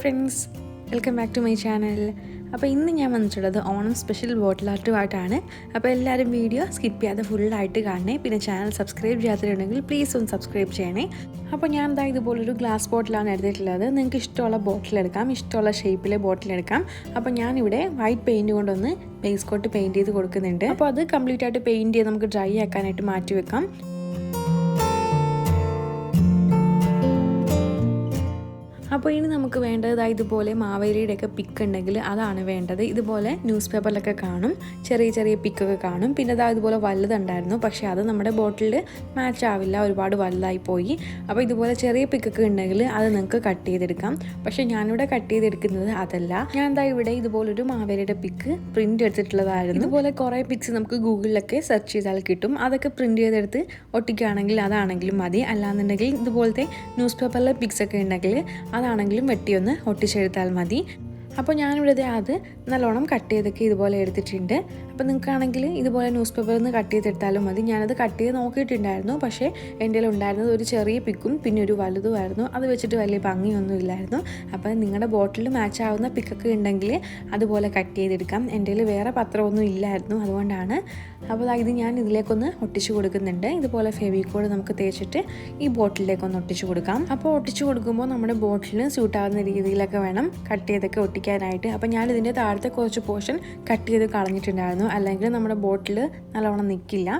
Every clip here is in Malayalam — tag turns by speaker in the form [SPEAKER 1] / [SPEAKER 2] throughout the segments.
[SPEAKER 1] Friends, welcome back to my channel. അപ്പോൾ ഇന്ന് ഞാൻ വന്നിട്ടുള്ളത് ഓണം സ്പെഷ്യൽ ബോട്ടിൽ ആർട്ടുമായിട്ടാണ്. അപ്പോൾ എല്ലാവരും വീഡിയോ സ്കിപ്പ് ചെയ്യാതെ ഫുള്ളായിട്ട് കാണണേ. പിന്നെ ചാനൽ സബ്സ്ക്രൈബ് ചെയ്യാത്തിട്ടുണ്ടെങ്കിൽ പ്ലീസ് ഒന്ന് സബ്സ്ക്രൈബ് ചെയ്യണേ. അപ്പോൾ ഞാൻ എന്താ ഇതുപോലൊരു ഗ്ലാസ് ബോട്ടിലാണ് എടുത്തിട്ടുള്ളത്. നിങ്ങൾക്ക് ഇഷ്ടമുള്ള ബോട്ടിൽ എടുക്കാം, ഇഷ്ടമുള്ള ഷേപ്പിലെ ബോട്ടിൽ എടുക്കാം. അപ്പോൾ ഞാനിവിടെ വൈറ്റ് പെയിൻറ്റ് കൊണ്ടൊന്ന് ബേസ് കോട്ട് പെയിൻറ്റ് ചെയ്ത് കൊടുക്കുന്നുണ്ട്. അപ്പോൾ അത് കംപ്ലീറ്റ് ആയിട്ട് പെയിൻറ്റ് ചെയ്ത് നമുക്ക് ഡ്രൈ ആക്കാനായിട്ട് മാറ്റി വെക്കാം. അപ്പോൾ ഇനി നമുക്ക് വേണ്ടത് ഇതുപോലെ മാവേലിയുടെയൊക്കെ പിക്ക് ഉണ്ടെങ്കിൽ അതാണ് വേണ്ടത്. ഇതുപോലെ ന്യൂസ് പേപ്പറിലൊക്കെ കാണും, ചെറിയ ചെറിയ പിക്കൊക്കെ കാണും. പിന്നെ ഇതുപോലെ വലുതുണ്ടായിരുന്നു, പക്ഷേ അത് നമ്മുടെ ബോട്ടിൽ മാച്ച് ആവില്ല, ഒരുപാട് വലുതായി പോയി. അപ്പോൾ ഇതുപോലെ ചെറിയ പിക്കൊക്കെ ഉണ്ടെങ്കിൽ അത് നിങ്ങൾക്ക് കട്ട് ചെയ്തെടുക്കാം. പക്ഷേ ഞാനിവിടെ കട്ട് ചെയ്തെടുക്കുന്നത് അതല്ല. ഞാൻ ഇവിടെ ഇതുപോലൊരു മാവേലിയുടെ പിക്ക് പ്രിൻ്റ് എടുത്തിട്ടുള്ളതായിരുന്നു. ഇതുപോലെ കുറേ പിക്സ് നമുക്ക് ഗൂഗിളിലൊക്കെ സെർച്ച് ചെയ്താൽ കിട്ടും. അതൊക്കെ പ്രിൻ്റ് ചെയ്തെടുത്ത് ഒട്ടിക്കുകയാണെങ്കിൽ അതാണെങ്കിലും മതി. അല്ലാന്നുണ്ടെങ്കിൽ ഇതുപോലത്തെ ന്യൂസ് പേപ്പറിലെ പിക്സ് ഒക്കെ ഉണ്ടെങ്കിൽ അതാണെങ്കിലും വെട്ടിയൊന്ന് ഒട്ടിച്ചെടുത്താൽ മതി. അപ്പോൾ ഞാനിവിടെ അത് നല്ലോണം കട്ട് ചെയ്തൊക്കെ ഇതുപോലെ എടുത്തിട്ടുണ്ട്. അപ്പോൾ നിങ്ങൾക്കാണെങ്കിൽ ഇതുപോലെ ന്യൂസ് പേപ്പറിൽ നിന്ന് കട്ട് ചെയ്തെടുത്താലും മതി. ഞാനത് കട്ട് ചെയ്ത് നോക്കിയിട്ടുണ്ടായിരുന്നു, പക്ഷേ എൻ്റെ ഉണ്ടായിരുന്നത് ഒരു ചെറിയ പിക്കും പിന്നെ ഒരു വലുതുമായിരുന്നു. അത് വെച്ചിട്ട് വലിയ ഭംഗിയൊന്നും ഇല്ലായിരുന്നു. അപ്പോൾ നിങ്ങളുടെ ബോട്ടിൽ മാച്ച് ആവുന്ന പിക്കൊക്കെ ഉണ്ടെങ്കിൽ അതുപോലെ കട്ട് ചെയ്തെടുക്കാം. എൻ്റെ വേറെ പത്രമൊന്നും ഇല്ലായിരുന്നു, അതുകൊണ്ടാണ്. അപ്പോൾ ഇത് ഞാൻ ഇതിലേക്കൊന്ന് ഒട്ടിച്ചു കൊടുക്കുന്നുണ്ട്. ഇതുപോലെ ഫെവിക്കോൾ നമുക്ക് തേച്ചിട്ട് ഈ ബോട്ടിലേക്കൊന്ന് ഒട്ടിച്ചു കൊടുക്കാം. അപ്പോൾ ഒട്ടിച്ചു കൊടുക്കുമ്പോൾ നമ്മുടെ ബോട്ടിലിന് സ്യൂട്ടാവുന്ന രീതിയിലൊക്കെ വേണം കട്ട് ചെയ്തൊക്കെ ഒട്ടിക്കാനായിട്ട്. അപ്പോൾ ഞാൻ ഇതിൻ്റെ താഴത്തെ കുറച്ച് പോർഷൻ കട്ട് ചെയ്ത് കളഞ്ഞിട്ടുണ്ടായിരുന്നു, അല്ലെങ്കിൽ നമ്മുടെ ബോട്ടിൽ നല്ലവണ്ണം നിൽക്കില്ല.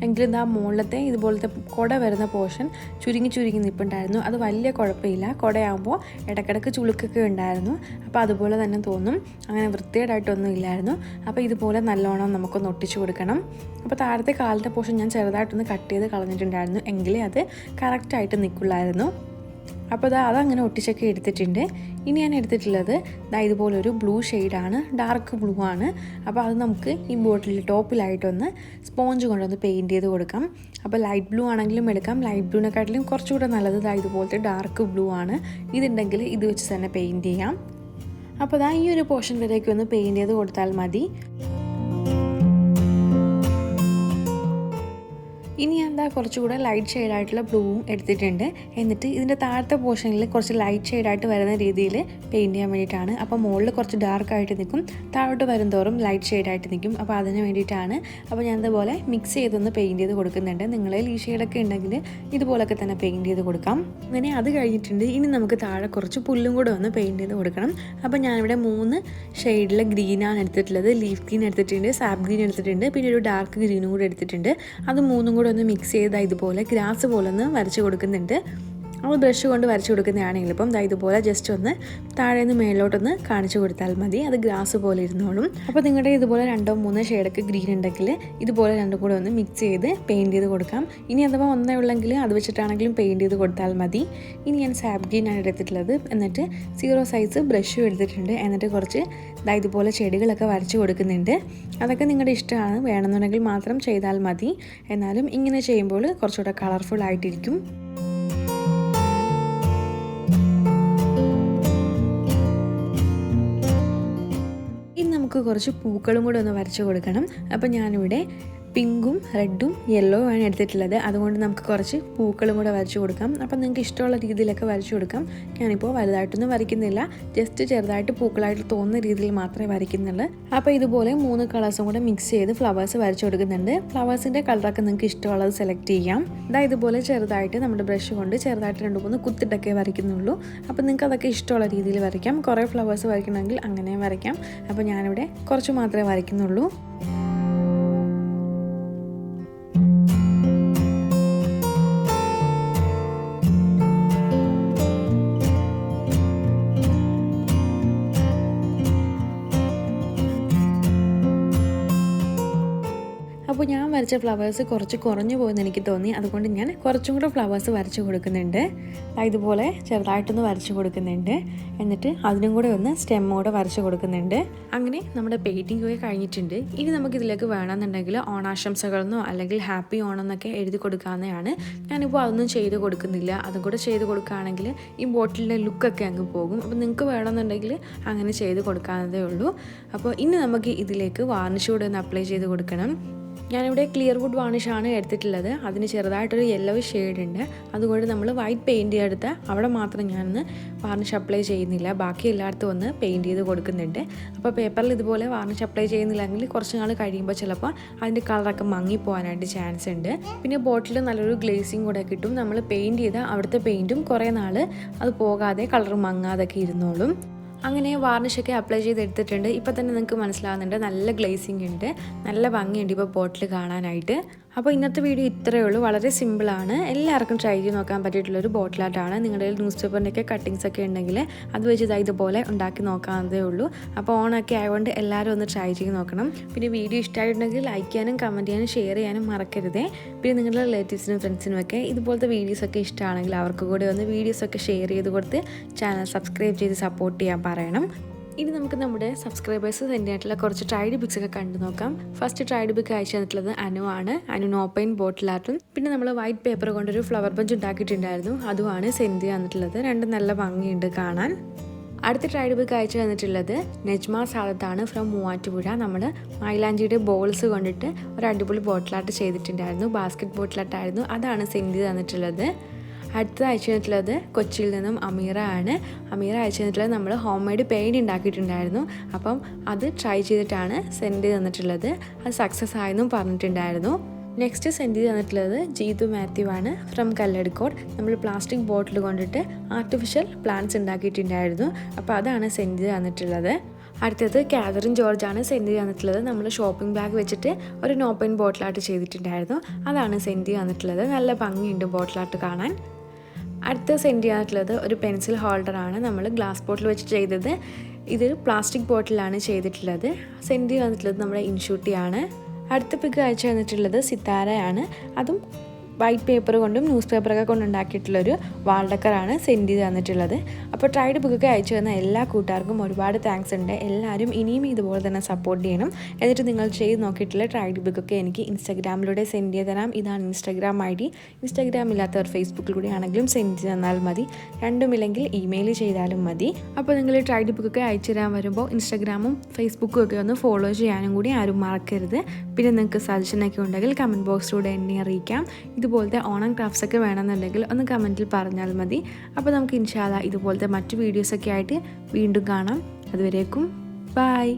[SPEAKER 1] എങ്കിലും മുകളിലത്തെ ഇതുപോലത്തെ കുട വരുന്ന പോർഷൻ ചുരുങ്ങി നിൽപ്പുണ്ടായിരുന്നു. അത് വലിയ കുഴപ്പമില്ല. കുടയാകുമ്പോൾ ഇടയ്ക്കിടയ്ക്ക് ചുളുക്കൊക്കെ ഉണ്ടായിരുന്നു, അപ്പോൾ അതുപോലെ തന്നെ തോന്നും. അങ്ങനെ വൃത്തികേടായിട്ടൊന്നും ഇല്ലായിരുന്നു. അപ്പോൾ ഇതുപോലെ നല്ലോണം നമുക്കൊന്ന് ഒട്ടിച്ചു കൊടുക്കണം. അപ്പോൾ താഴത്തെ കാലിൻ്റെ പോർഷൻ ഞാൻ ചെറുതായിട്ടൊന്ന് കട്ട് ചെയ്ത് കളഞ്ഞിട്ടുണ്ടായിരുന്നു, എങ്കിലേ അത് കറക്റ്റായിട്ട് നിൽക്കില്ലായിരുന്നു. അപ്പോൾ അതങ്ങനെ ഒട്ടിച്ചൊക്കെ എടുത്തിട്ടുണ്ട്. ഇനി ഞാൻ എടുത്തിട്ടുള്ളത് ഇതുപോലൊരു ബ്ലൂ ഷെയ്ഡാണ്, ഡാർക്ക് ബ്ലൂ ആണ്. അപ്പോൾ അത് നമുക്ക് ഈ ബോട്ടിൽ ടോപ്പിലായിട്ടൊന്ന് സ്പോഞ്ച് കൊണ്ടൊന്ന് പെയിൻറ്റ് ചെയ്ത് കൊടുക്കാം. അപ്പോൾ ലൈറ്റ് ബ്ലൂ ആണെങ്കിലും എടുക്കാം. ലൈറ്റ് ബ്ലൂവിനെക്കാട്ടിലും കുറച്ചുകൂടെ നല്ലത് ഇതുപോലത്തെ ഡാർക്ക് ബ്ലൂ ആണ്. ഇതുണ്ടെങ്കിൽ ഇത് വെച്ച് തന്നെ പെയിൻറ്റ് ചെയ്യാം. അപ്പോൾ ഈ ഒരു പോർഷൻ വരേക്ക് ഒന്ന് പെയിൻറ്റ് ചെയ്ത് കൊടുത്താൽ മതി. ഇനി ഞാൻ കുറച്ചുകൂടെ ലൈറ്റ് ഷെയ്ഡായിട്ടുള്ള ബ്ലൂവും എടുത്തിട്ടുണ്ട്. എന്നിട്ട് ഇതിൻ്റെ താഴത്തെ പോർഷനിൽ കുറച്ച് ലൈറ്റ് ഷെയ്ഡായിട്ട് വരുന്ന രീതിയിൽ പെയിൻറ്റ് ചെയ്യാൻ വേണ്ടിയിട്ടാണ്. അപ്പോൾ മുകളിൽ കുറച്ച് ഡാർക്കായിട്ട് നിൽക്കും, താഴോട്ട് വരുംതോറും ലൈറ്റ് ഷെയ്ഡായിട്ട് നിൽക്കും. അപ്പോൾ അതിന് വേണ്ടിയിട്ടാണ്. അപ്പോൾ ഞാൻ ഇതുപോലെ മിക്സ് ചെയ്തൊന്ന് പെയിൻറ്റ് ചെയ്ത് കൊടുക്കുന്നുണ്ട്. നിങ്ങളിൽ ഈ ഷെയ്ഡൊക്കെ ഉണ്ടെങ്കിൽ ഇതുപോലൊക്കെ തന്നെ പെയിൻറ്റ് ചെയ്ത് കൊടുക്കാം. അങ്ങനെ അത് കഴിഞ്ഞിട്ടുണ്ട്. ഇനി നമുക്ക് താഴെ കുറച്ച് പുല്ലും കൂടെ ഒന്ന് പെയിൻറ്റ് ചെയ്ത് കൊടുക്കണം. അപ്പോൾ ഞാനിവിടെ 3 ഷെയ്ഡിലെ ഗ്രീനാണ് എടുത്തിട്ടുള്ളത്. ലീഫ് ഗ്രീൻ എടുത്തിട്ടുണ്ട്, സാപ്പ് ഗ്രീൻ എടുത്തിട്ടുണ്ട്, പിന്നെ ഒരു ഡാർക്ക് ഗ്രീനും കൂടെ എടുത്തിട്ടുണ്ട്. അത് 3ഉം കൂടെ ഒന്ന് മിക്സ് ചെയ്ത് ഇതുപോലെ ഗ്രാസ് പോലെ ഒന്ന് വരച്ച് കൊടുക്കുന്നുണ്ട്. അത് ബ്രഷ് കൊണ്ട് വരച്ച് കൊടുക്കുന്നതാണെങ്കിൽ ഇപ്പം ഇതുപോലെ ജസ്റ്റ് ഒന്ന് താഴെ നിന്ന് മേളിലോട്ടൊന്ന് കാണിച്ചു കൊടുത്താൽ മതി. അത് ഗ്രാസ് പോലെ ഇരുന്നോളും. അപ്പോൾ നിങ്ങളുടെ ഇതുപോലെ 2-3 ഷെയ്ഡൊക്കെ ഗ്രീൻ ഉണ്ടെങ്കിൽ ഇതുപോലെ രണ്ടും കൂടെ ഒന്ന് മിക്സ് ചെയ്ത് പെയിൻറ്റ് ചെയ്ത് കൊടുക്കാം. ഇനി അഥവാ ഒന്നേ ഉള്ളെങ്കിൽ അത് വെച്ചിട്ടാണെങ്കിലും പെയിൻറ്റ് ചെയ്ത് കൊടുത്താൽ മതി. ഇനി ഞാൻ സാപ്പ് ഗ്രീനാണ് എടുത്തിട്ടുള്ളത്. എന്നിട്ട് 0 സൈസ് ബ്രഷും എടുത്തിട്ടുണ്ട്. എന്നിട്ട് കുറച്ച് ഇതുപോലെ ചെടികളൊക്കെ വരച്ച് കൊടുക്കുന്നുണ്ട്. അതൊക്കെ നിങ്ങളുടെ ഇഷ്ടമാണ്, വേണമെന്നുണ്ടെങ്കിൽ മാത്രം ചെയ്താൽ മതി. എന്നാലും ഇങ്ങനെ ചെയ്യുമ്പോൾ കുറച്ചുകൂടെ കളർഫുൾ ആയിട്ടിരിക്കും. നമുക്ക് കുറച്ച് പൂക്കളും കൂടെ ഒന്ന് വരച്ച് കൊടുക്കണം. അപ്പോൾ ഞാനിവിടെ പിങ്കും റെഡും യെല്ലോയുമാണ് എടുത്തിട്ടുള്ളത്. അതുകൊണ്ട് നമുക്ക് കുറച്ച് പൂക്കളും കൂടെ വരച്ച് കൊടുക്കാം. അപ്പോൾ നിങ്ങൾക്ക് ഇഷ്ടമുള്ള രീതിയിലൊക്കെ വരച്ച് കൊടുക്കാം. ഞാനിപ്പോൾ വലുതായിട്ടൊന്നും വരയ്ക്കുന്നില്ല, ജസ്റ്റ് ചെറുതായിട്ട് പൂക്കളായിട്ട് തോന്നുന്ന രീതിയിൽ മാത്രമേ വരയ്ക്കുന്നുള്ളൂ. അപ്പോൾ ഇതുപോലെ 3 കളേഴ്സും കൂടെ മിക്സ് ചെയ്ത് ഫ്ലവേഴ്സ് വരച്ച് കൊടുക്കുന്നുണ്ട്. ഫ്ലവേഴ്സിൻ്റെ കളറൊക്കെ നിങ്ങൾക്ക് ഇഷ്ടമുള്ളത് സെലക്ട് ചെയ്യാം. ഇതുപോലെ ചെറുതായിട്ട് നമ്മുടെ ബ്രഷ് കൊണ്ട് ചെറുതായിട്ട് 2-3 കുത്തിട്ടൊക്കെ വരയ്ക്കുന്നുള്ളൂ. അപ്പോൾ നിങ്ങൾക്ക് അതൊക്കെ ഇഷ്ടമുള്ള രീതിയിൽ വരയ്ക്കാം. കുറേ ഫ്ലവേഴ്സ് വരയ്ക്കണമെങ്കിൽ അങ്ങനെ വരയ്ക്കാം. അപ്പോൾ ഞാനിവിടെ കുറച്ച് മാത്രമേ വരയ്ക്കുന്നുള്ളൂ. അപ്പോൾ ഞാൻ വരച്ച ഫ്ലവേഴ്സ് കുറച്ച് കുറഞ്ഞു പോയെന്ന് എനിക്ക് തോന്നി. അതുകൊണ്ട് ഞാൻ കുറച്ചും കൂടെ ഫ്ലവേഴ്സ് വരച്ച് കൊടുക്കുന്നുണ്ട്. ഇതുപോലെ ചെറുതായിട്ടൊന്ന് വരച്ച് കൊടുക്കുന്നുണ്ട്. എന്നിട്ട് അതിനും കൂടെ ഒന്ന് സ്റ്റെമ്മോടെ വരച്ച് കൊടുക്കുന്നുണ്ട്. അങ്ങനെ നമ്മുടെ പെയിൻറ്റിംഗ് ഒക്കെ കഴിഞ്ഞിട്ടുണ്ട്. ഇനി നമുക്കിതിലേക്ക് വേണമെന്നുണ്ടെങ്കിൽ ഓണാശംസകളെന്നോ അല്ലെങ്കിൽ ഹാപ്പി ഓണം എന്നൊക്കെ എഴുതി കൊടുക്കാവുന്നതാണ്. ഞാനിപ്പോൾ അതൊന്നും ചെയ്ത് കൊടുക്കുന്നില്ല. അതും കൂടെ ചെയ്ത് കൊടുക്കുകയാണെങ്കിൽ ഈ ബോട്ടിലിൻ്റെ ലുക്കൊക്കെ അങ്ങ് പോകും. അപ്പോൾ നിങ്ങൾക്ക് വേണമെന്നുണ്ടെങ്കിൽ അങ്ങനെ ചെയ്ത് കൊടുക്കാവുന്നതേ ഉള്ളൂ. അപ്പോൾ ഇനി നമുക്ക് ഇതിലേക്ക് വാർണിഷ് കൂടെ ഒന്ന് അപ്ലൈ ചെയ്ത് കൊടുക്കണം. ഞാനിവിടെ ക്ലിയർ വുഡ് വാർണിഷാണ് എടുത്തിട്ടുള്ളത്. അതിന് ചെറുതായിട്ടൊരു യെല്ലോ ഷെയ്ഡ് ഉണ്ട്. അതുകൊണ്ട് നമ്മൾ വൈറ്റ് പെയിൻറ്റ് ചെയ്തെടുത്ത് അവിടെ മാത്രം ഞാനൊന്ന് വാർണിഷ് അപ്ലൈ ചെയ്യുന്നില്ല, ബാക്കി എല്ലായിടത്തും ഒന്ന് പെയിൻറ്റ് ചെയ്ത് കൊടുക്കുന്നുണ്ട്. അപ്പോൾ പേപ്പറിൽ ഇതുപോലെ വാർണിഷ് അപ്ലൈ ചെയ്യുന്നില്ലെങ്കിൽ കുറച്ച് നാൾ കഴിയുമ്പോൾ ചിലപ്പോൾ അതിൻ്റെ കളറൊക്കെ മങ്ങിപ്പോകാനായിട്ട് ചാൻസ് ഉണ്ട്. പിന്നെ ബോട്ടിൽ നല്ലൊരു ഗ്ലേസിങ് കൂടെ കിട്ടും. നമ്മൾ പെയിൻറ്റ് ചെയ്ത അവിടുത്തെ പെയിൻറ്റും കുറേ നാൾ അത് പോകാതെ കളർ മങ്ങാതൊക്കെ ഇരുന്നോളും. അങ്ങനെ വാർണിഷൊക്കെ അപ്ലൈ ചെയ്തെടുത്തിട്ടുണ്ട്. ഇപ്പോൾ തന്നെ നിങ്ങൾക്ക് മനസ്സിലാവുന്നുണ്ട് നല്ല ഗ്ലേസിങ് ഉണ്ട്, നല്ല ഭംഗിയുണ്ട് ഇപ്പോൾ ബോട്ടിൽ കാണാനായിട്ട്. അപ്പോൾ ഇന്നത്തെ വീഡിയോ ഇത്രയേ ഉള്ളൂ. വളരെ സിമ്പിളാണ്, എല്ലാവർക്കും ട്രൈ ചെയ്ത് നോക്കാൻ പറ്റിയിട്ടുള്ളൊരു ബോട്ടിലായിട്ടാണ്. നിങ്ങളുടെ ന്യൂസ് പേപ്പറിൻ്റെയൊക്കെ കട്ടിങ്സ് ഒക്കെ ഉണ്ടെങ്കിൽ അത് വെച്ച് ഇതുപോലെ ഉണ്ടാക്കി നോക്കാവുന്നതേ ഉള്ളൂ. അപ്പോൾ ഓണൊക്കെ ആയതുകൊണ്ട് എല്ലാവരും ഒന്ന് ട്രൈ ചെയ്ത് നോക്കണം. പിന്നെ വീഡിയോ ഇഷ്ടമായിട്ടുണ്ടെങ്കിൽ ലൈക്ക് ചെയ്യാനും കമൻറ്റ് ചെയ്യാനും ഷെയർ ചെയ്യാനും മറക്കരുതേ. പിന്നെ നിങ്ങളുടെ റിലേറ്റീവ്സിനും ഫ്രണ്ട്സിനും ഒക്കെ ഇതുപോലത്തെ വീഡിയോസൊക്കെ ഇഷ്ടമാണെങ്കിൽ അവർക്ക് കൂടെ ഒന്ന് വീഡിയോസൊക്കെ ഷെയർ ചെയ്ത് കൊടുത്ത് ചാനൽ സബ്സ്ക്രൈബ് ചെയ്ത് സപ്പോർട്ട് ചെയ്യാൻ പറയണം. ഇനി നമുക്ക് നമ്മുടെ സബ്സ്ക്രൈബേഴ്സ് സെൻഡ് ആയിട്ടുള്ള കുറച്ച് ട്രൈഡ് പിക്സ് ഒക്കെ കണ്ടു നോക്കാം. ഫസ്റ്റ് ട്രൈഡ് പിക്ക് അയച്ചു തന്നിട്ടുള്ളത് അനു ആണ്. അനു ഓപ്പൺ ബോട്ടിൽ ആർട്ടും പിന്നെ നമ്മൾ വൈറ്റ് പേപ്പർ കൊണ്ടൊരു ഫ്ലവർ ബഞ്ച് ഉണ്ടാക്കിയിട്ടുണ്ടായിരുന്നു, അതുമാണ് സെൻഡ് തന്നിട്ടുള്ളത്. രണ്ടും നല്ല ഭംഗിയുണ്ട് കാണാൻ. അടുത്ത ട്രൈഡ് പിക്ക് അയച്ചു തന്നിട്ടുള്ളത് നെജ്മ സാദത്താണ് ഫ്രം മൂവാറ്റുപുഴ. നമ്മൾ മൈലാഞ്ചിയുടെ ബോൾസ് കൊണ്ടിട്ട് ഒരു അടിപൊളി ബോട്ടിലായിട്ട് ചെയ്തിട്ടുണ്ടായിരുന്നു, ബാസ്ക്കറ്റ് ബോട്ടിലായിട്ടായിരുന്നു, അതാണ് സെൻഡ് തന്നിട്ടുള്ളത്. അടുത്തത് അയച്ചു തന്നിട്ടുള്ളത് കൊച്ചിയിൽ നിന്നും അമീറ ആണ്. അമീറ അയച്ചു തന്നിട്ടുള്ളത് നമ്മൾ ഹോം മെയ്ഡ് പെയിൻറ്റ് ഉണ്ടാക്കിയിട്ടുണ്ടായിരുന്നു, അപ്പം അത് ട്രൈ ചെയ്തിട്ടാണ് സെൻഡ് തന്നിട്ടുള്ളത്. അത് സക്സസ് ആയെന്നും പറഞ്ഞിട്ടുണ്ടായിരുന്നു. നെക്സ്റ്റ് സെൻഡ് തന്നിട്ടുള്ളത് ജീതു മാത്യു ആണ് ഫ്രം കല്ലടിക്കോട്. നമ്മൾ പ്ലാസ്റ്റിക് ബോട്ടിൽ കൊണ്ടിട്ട് ആർട്ടിഫിഷ്യൽ പ്ലാന്റ്സ് ഉണ്ടാക്കിയിട്ടുണ്ടായിരുന്നു, അപ്പോൾ അതാണ് സെൻഡ് തന്നിട്ടുള്ളത്. അടുത്തത് കാതറിൻ ജോർജാണ് സെൻഡ് തന്നിട്ടുള്ളത്. നമ്മൾ ഷോപ്പിംഗ് ബാഗ് വെച്ചിട്ട് ഒരു ഓപ്പൺ ബോട്ടിലായിട്ട് ചെയ്തിട്ടുണ്ടായിരുന്നു, അതാണ് സെൻഡ് തന്നിട്ടുള്ളത്. നല്ല ഭംഗിയുണ്ട് ബോട്ടിലായിട്ട് കാണാൻ. അടുത്ത സെൻഡ് ചെയ്യാനുള്ളത് ഒരു പെൻസിൽ ഹോൾഡറാണ്, നമ്മൾ ഗ്ലാസ് ബോട്ടിൽ വെച്ച് ചെയ്തത്. ഇത് പ്ലാസ്റ്റിക് ബോട്ടിലാണ് ചെയ്തിട്ടുള്ളത്. സെൻഡ് ചെയ്യാനുള്ളത് നമ്മുടെ ഇൻഷൂട്ടിയാണ്. അടുത്ത പിക്ക് അയച്ചു തന്നിട്ടുള്ളത് സിത്താരയാണ്. അതും വൈറ്റ് പേപ്പർ കൊണ്ടും ന്യൂസ് പേപ്പറൊക്കെ കൊണ്ടുണ്ടാക്കിയിട്ടുള്ളൊരു വാൾ ഡെക്കറാണ് സെൻഡ് ചെയ്ത് തന്നിട്ടുള്ളത്. അപ്പോൾ ട്രൈഡ് ബുക്കൊക്കെ അയച്ചു തന്ന എല്ലാ കൂട്ടുകാർക്കും ഒരുപാട് താങ്ക്സ് ഉണ്ട്. എല്ലാവരും ഇനിയും ഇതുപോലെ തന്നെ സപ്പോർട്ട് ചെയ്യണം. എന്നിട്ട് നിങ്ങൾ ചെയ്ത് നോക്കിയിട്ടുള്ള ട്രൈഡ് ബുക്കൊക്കെ എനിക്ക് ഇൻസ്റ്റാഗ്രാമിലൂടെ സെൻഡ് ചെയ്ത് തരാം. ഇതാണ് ഇൻസ്റ്റാഗ്രാം ID. ഇൻസ്റ്റാഗ്രാം ഇല്ലാത്തവർ ഫേസ്ബുക്കിലൂടെ ആണെങ്കിലും സെൻഡ് ചെയ്ത് തന്നാൽ മതി, രണ്ടുമില്ലെങ്കിൽ ഇമെയിൽ ചെയ്താലും മതി. അപ്പോൾ നിങ്ങൾ ട്രൈഡ് ബുക്കൊക്കെ അയച്ചു തരാൻ വരുമ്പോൾ ഇൻസ്റ്റാഗ്രാമും ഫേസ്ബുക്കും ഒക്കെ ഒന്ന് ഫോളോ ചെയ്യാനും കൂടി ആരും മറക്കരുത്. പിന്നെ നിങ്ങൾക്ക് സജഷനൊക്കെ ഉണ്ടെങ്കിൽ കമൻറ്റ് ബോക്സിലൂടെ എന്നെ അറിയിക്കാം. ഇതുപോലത്തെ ഓണം ക്രാഫ്റ്റ്സ് ഒക്കെ വേണമെന്നുണ്ടെങ്കിൽ ഒന്ന് കമൻറ്റിൽ പറഞ്ഞാൽ മതി. അപ്പോൾ നമുക്ക് ഇൻഷാ അല്ലാഹ് ഇതുപോലത്തെ മറ്റു വീഡിയോസൊക്കെ ആയിട്ട് വീണ്ടും കാണാം. അതുവരേക്കും ബൈ.